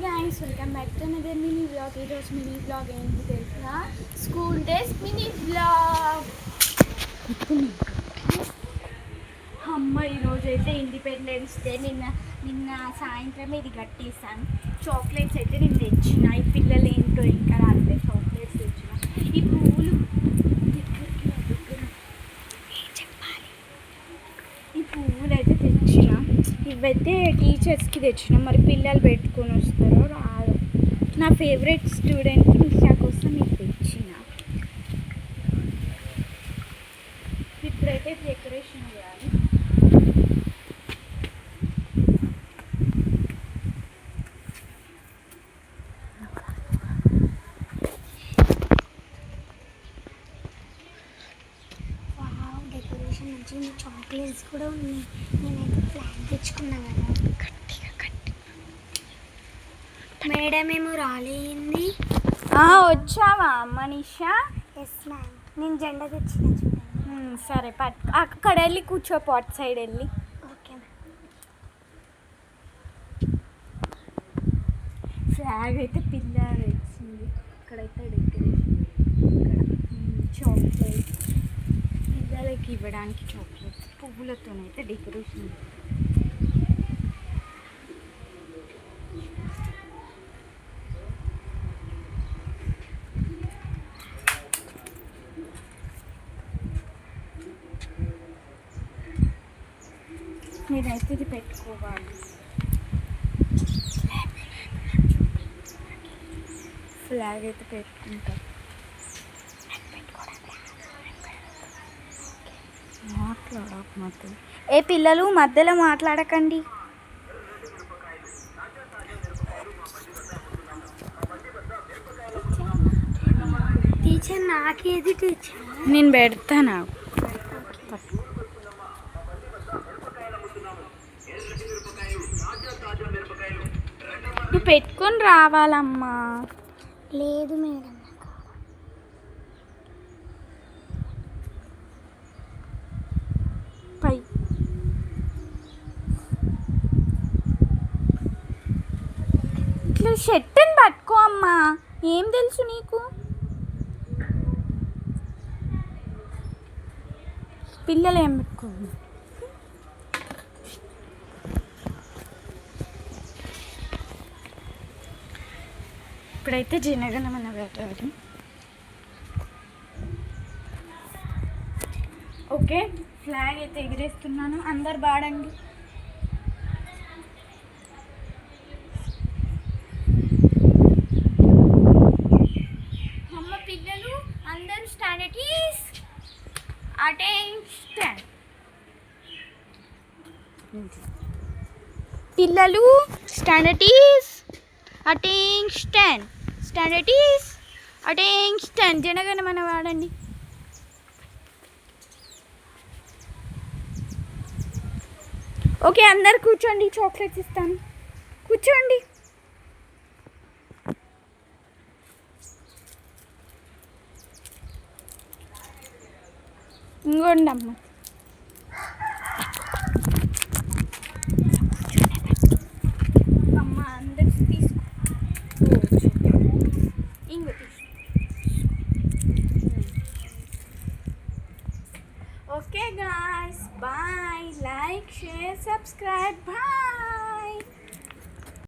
Guys, welcome back to another mini blog. ఈరోజు mini blog ఏంటి తెలుసా? School days mini blog. అమ్మ, ఈరోజు అయితే ఇండిపెండెన్స్ డే. నిన్న సాయంత్రం ఇది కట్టేసాను. చాక్లెట్స్ అయితే నేను తెచ్చిన. ఈ పిల్లలు ఏంటో ఇంకా రాత్రి చాక్లెట్స్ తెచ్చిన. ఈ పువ్వులు చెప్పాలి. ఈ పువ్వులు అయితే తెచ్చిన. ఇవైతే టీచర్స్కి తెచ్చిన. మరి పిల్లలు పెట్టుకొని వస్తారో రాదు. నా ఫేవరెట్ స్టూడెంట్ నిషా కోసం ఇది తెచ్చిన. ఇప్పుడైతే డెకరేషన్ చేయాలి. డెకరేషన్ మంచిగా చాక్లెట్స్ కూడా ఉన్నాయి. నేనైతే ఫ్లాగ్ తెచ్చుకున్నాను కదా, గట్టిగా గట్టి. మేడం ఏమో రాలేంది. వచ్చావా మనీషా? Yes ma'am. నేను జెండా తెచ్చిన. సరే, అక్కడ వెళ్ళి కూర్చోపో, అటు సైడ్ వెళ్ళి. Okay ma'am. ఫ్లాగ్ అయితే పిల్ల తెచ్చింది. ఇక్కడైతే డెకరేషన్, చాక్లెట్ పిల్లలకి ఇవ్వడానికి చాక్లెట్స్, పువ్వులతోనైతే డెకరేషన్. మీరైతే ఇది పెట్టుకోవాలి. ఫ్లాగ్ అయితే పెట్టుకుంటారు. మాట్లాడక ఏ పిల్లలు మధ్యలో మాట్లాడకండి. టీచర్ నాకేది టీచర్? నేను పెడతాను. నువ్వు పెట్టుకొని రావాలమ్మా. లేదు మేడం. పై ఇట్లా షర్ట్ని పట్టుకో అమ్మా. ఏం తెలుసు నీకు? పిల్లలు ఏం పెట్టుకో. ఇప్పుడైతే జనగణమన పెట్టాలి. ఓకే, ఫ్లాగ్ అయితే ఎగిరేస్తున్నాను. అందరు పాడండి. అమ్మ, పిల్లలు అందరూ స్టాండ్. అటెన్షన్. పిల్లలు stand. Attention. Stand. Attention. Jana Gana Mana వాడండి. ఓకే, అందరు కూర్చోండి. చాక్లెట్స్ ఇస్తాను. కూర్చోండి. ఇంకోండి అమ్మ. అమ్మ అందరు తీసుకో. ఇంకో తీసుకో. Okay guys, bye. Like, share, subscribe. Bye.